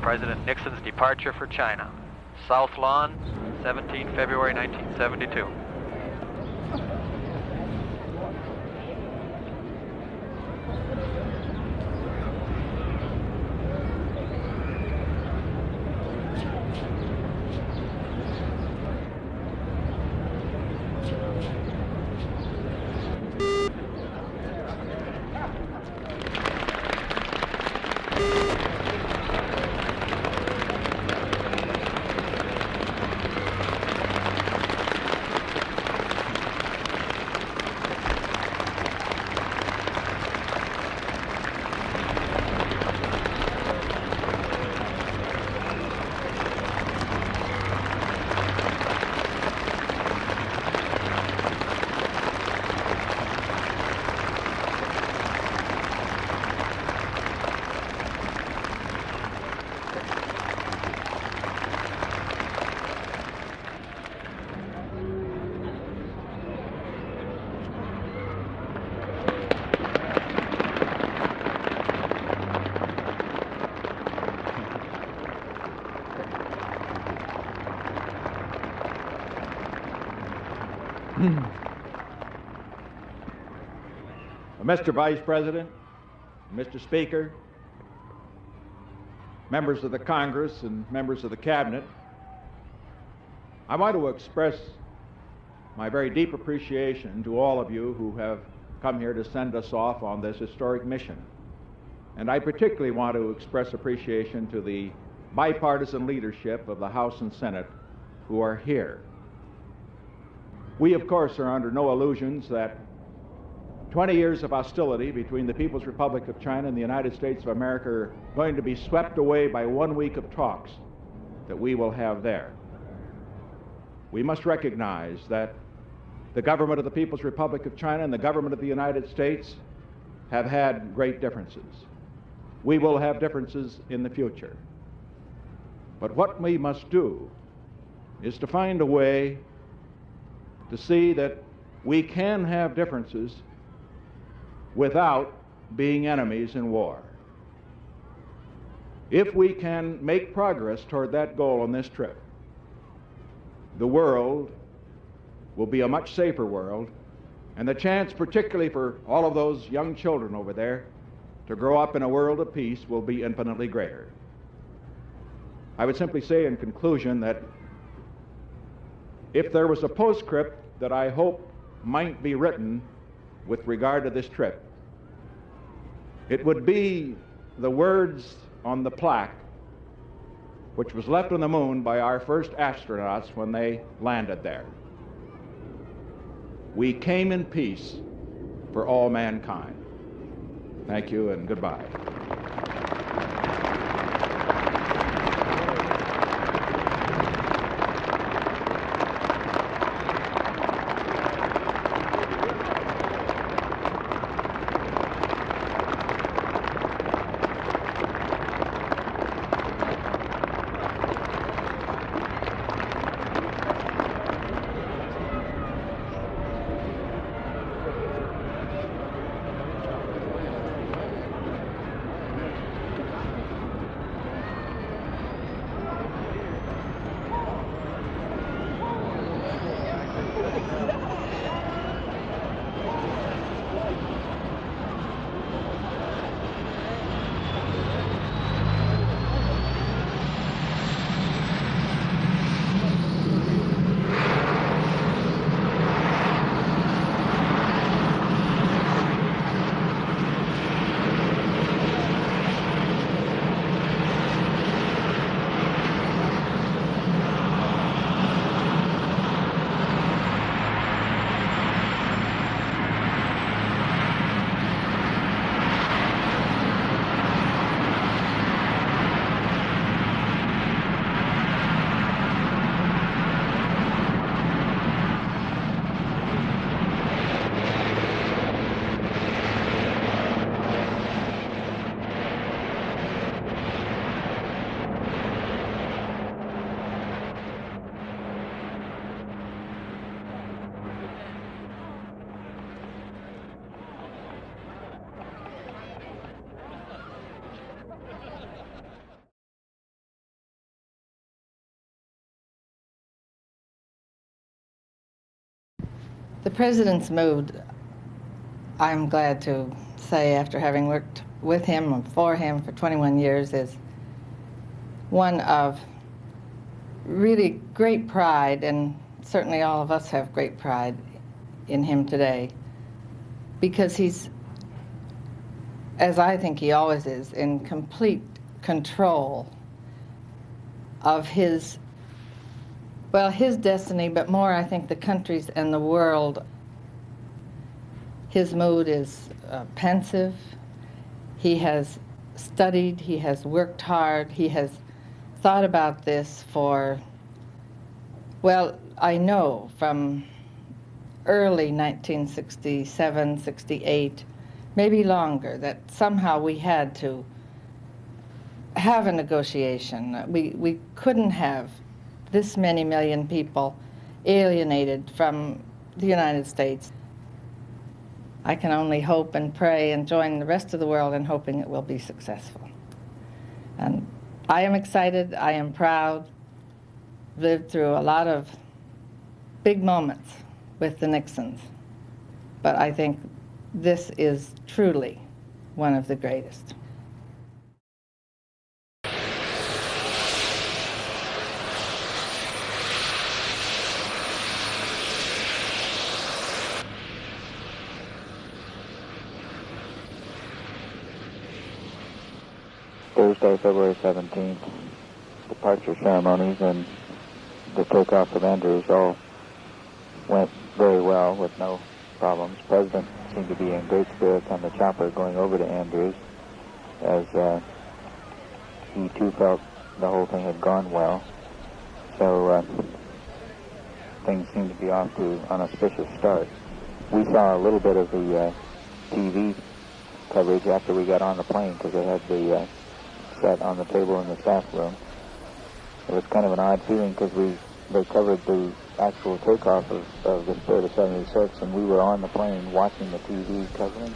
President Nixon's departure for China. South Lawn, 17 February 1972. Mr. Vice President, Mr. Speaker, members of the Congress and members of the Cabinet, I want to express my very deep appreciation to all of you who have come here to send us off on this historic mission. And I particularly want to express appreciation to the bipartisan leadership of the House and Senate who are here. We, of course, are under no illusions that 20 years of hostility between the People's Republic of China and the United States of America are going to be swept away by 1 week of talks that we will have there. We must recognize that the government of the People's Republic of China and the government of the United States have had great differences. We will have differences in the future. But what we must do is to find a way to see that we can have differences without being enemies in war. If we can make progress toward that goal on this trip, the world will be a much safer world, and the chance, particularly for all of those young children over there, to grow up in a world of peace will be infinitely greater. I would simply say in conclusion that if there was a postscript that I hope might be written with regard to this trip, it would be the words on the plaque which was left on the moon by our first astronauts when they landed there. We came in peace for all mankind. Thank you and goodbye. The President's mood, I'm glad to say, after having worked with him and for him for 21 years, is one of really great pride, and certainly all of us have great pride in him today, because he's, as I think he always is, in complete control of his destiny, but more, I think, the country's and the world. His mood is pensive. He has studied, he has worked hard, he has thought about this for, well, I know from early 1967, 68, maybe longer, that somehow we had to have a negotiation. We couldn't have this many million people alienated from the United States. I can only hope and pray and join the rest of the world in hoping it will be successful. And I am excited, I am proud, lived through a lot of big moments with the Nixons, but I think this is truly one of the greatest. Thursday, February 17th, departure ceremonies and the takeoff of Andrews all went very well with no problems. The President seemed to be in great spirits on the chopper going over to Andrews, as he too felt the whole thing had gone well. So things seemed to be off to an auspicious start. We saw a little bit of the TV coverage after we got on the plane, because they had the set on the table in the staff room. It was kind of an odd feeling, because they covered the actual takeoff of the Spirit of 76, and we were on the plane watching the TV covering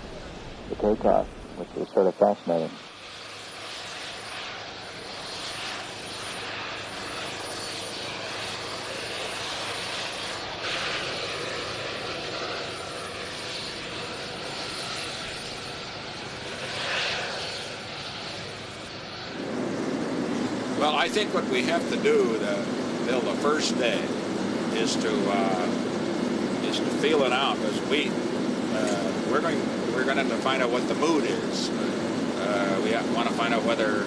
the takeoff, which was sort of fascinating. Well, I think what we have to do Bill, the first day is to feel it out, as we're going to find out what the mood is. We want to find out whether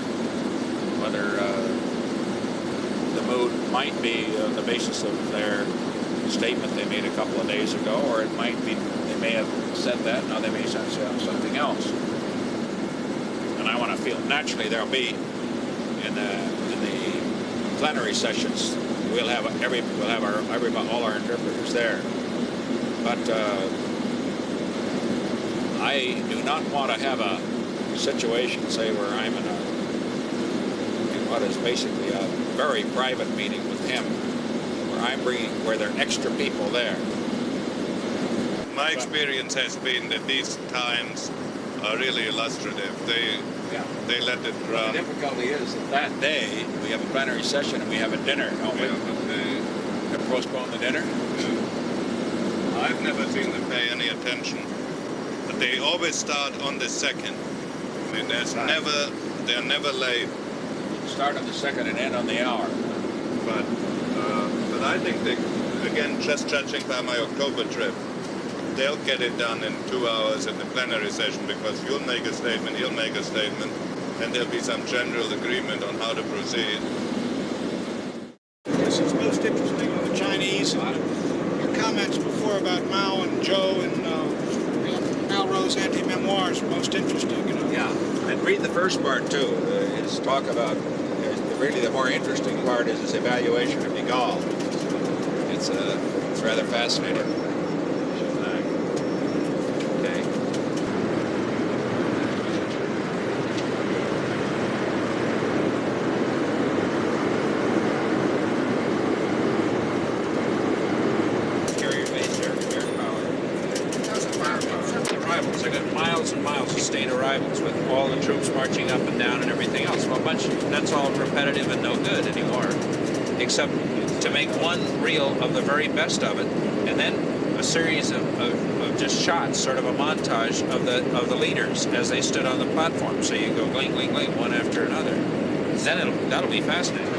the mood might be on the basis of their statement they made a couple of days ago, or it might be they may have said that, now they may say something else. And I want to feel, naturally there'll be in the plenary sessions, we'll have all our interpreters there. But I do not want to have a situation, say, where I'm in what is basically a very private meeting with him, where there are extra people there. My experience has been that these times are really illustrative. They let it run. The difficulty is that day we have a plenary session and we have a dinner, don't we? They postpone the dinner? I've never seen them pay any attention. But they always start on the second. I mean, they're never late. Start on the second and end on the hour. But I think they, again, just judging by my October trip, they'll get it done in 2 hours in the plenary session, because you'll make a statement, he'll make a statement, and there'll be some general agreement on how to proceed. This is most interesting on the Chinese. Your comments before about Mao and Zhou and Malraux's anti-memoirs are most interesting. Yeah, and read the first part too. His talk about, really the more interesting part is his evaluation of de Gaulle. It's rather fascinating. With all the troops marching up and down and everything else. Well, that's all repetitive and no good anymore, except to make one reel of the very best of it, and then a series of just shots, sort of a montage of the leaders as they stood on the platform. So you go gling, gling, gling, one after another. Then that'll be fascinating.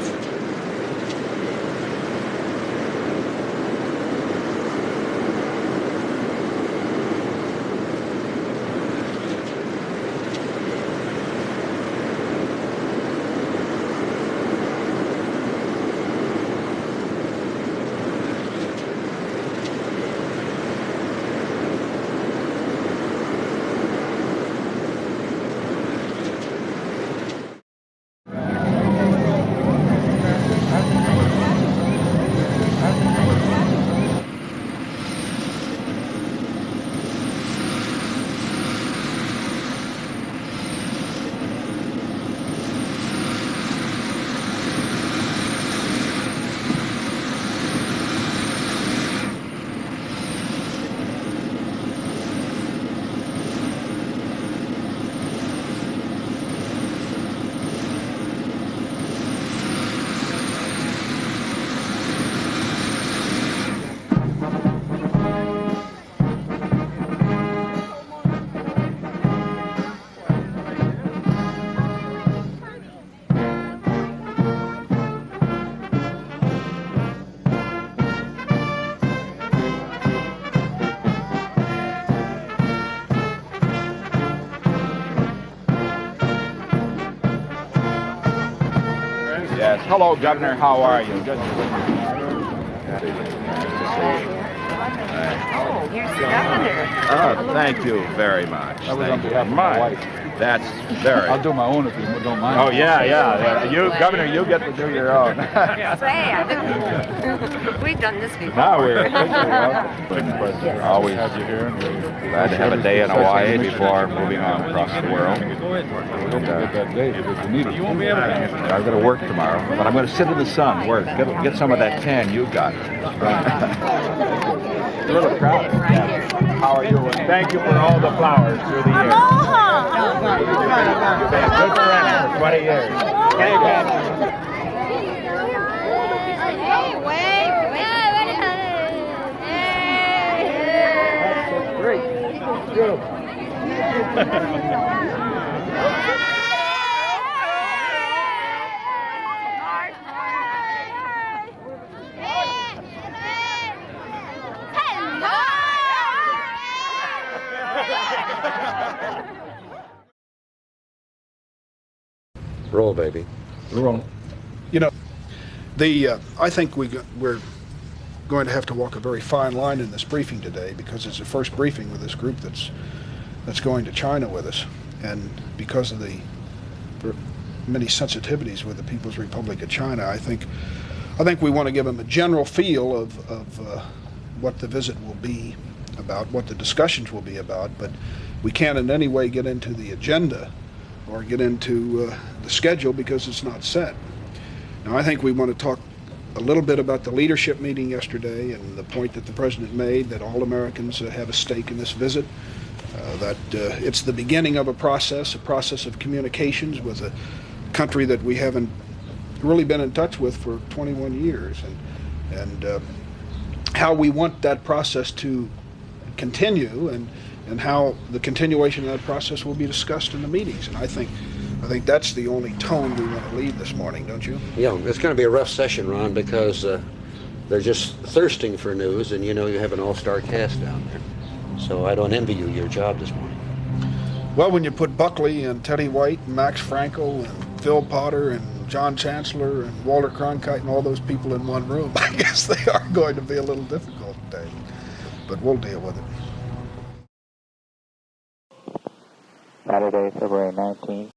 Yes. Hello, Governor. How are you? Good. Oh, here's the governor. Oh, thank you very much. That was on behalf of my wife. That's very. I'll do my own if you don't mind. Oh yeah. You, Governor, you get to do your own. We've done this before. Now we're always have you here. glad to have a day in Hawaii before moving on across the world. You won't be able to. I'm going to work tomorrow, but I'm going to sit in the sun, work, get some of that tan you got. A little crowded. Yeah. How are you? Thank you for all the flowers through the years. You've been a good friend for 20 years. Hey, man. Great. Beautiful. Roll, baby. Roll. You know, I think we're going to have to walk a very fine line in this briefing today, because it's the first briefing with this group that's going to China with us, and because of the many sensitivities with the People's Republic of China, I think we want to give them a general feel of what the visit will be about, what the discussions will be about, but we can't in any way get into the agenda or get into the schedule because it's not set. Now, I think we want to talk a little bit about the leadership meeting yesterday and the point that the President made that all Americans have a stake in this visit, that it's the beginning of a process of communications with a country that we haven't really been in touch with for 21 years, and how we want that process to continue, and how the continuation of that process will be discussed in the meetings. And I think that's the only tone we want to lead this morning, don't you? Yeah, it's going to be a rough session, Ron, because they're just thirsting for news, and you know you have an all-star cast down there. So I don't envy you your job this morning. Well, when you put Buckley and Teddy White and Max Frankel and Phil Potter and John Chancellor and Walter Cronkite and all those people in one room, I guess they are going to be a little difficult today. But we'll deal with it. Saturday, February 19th.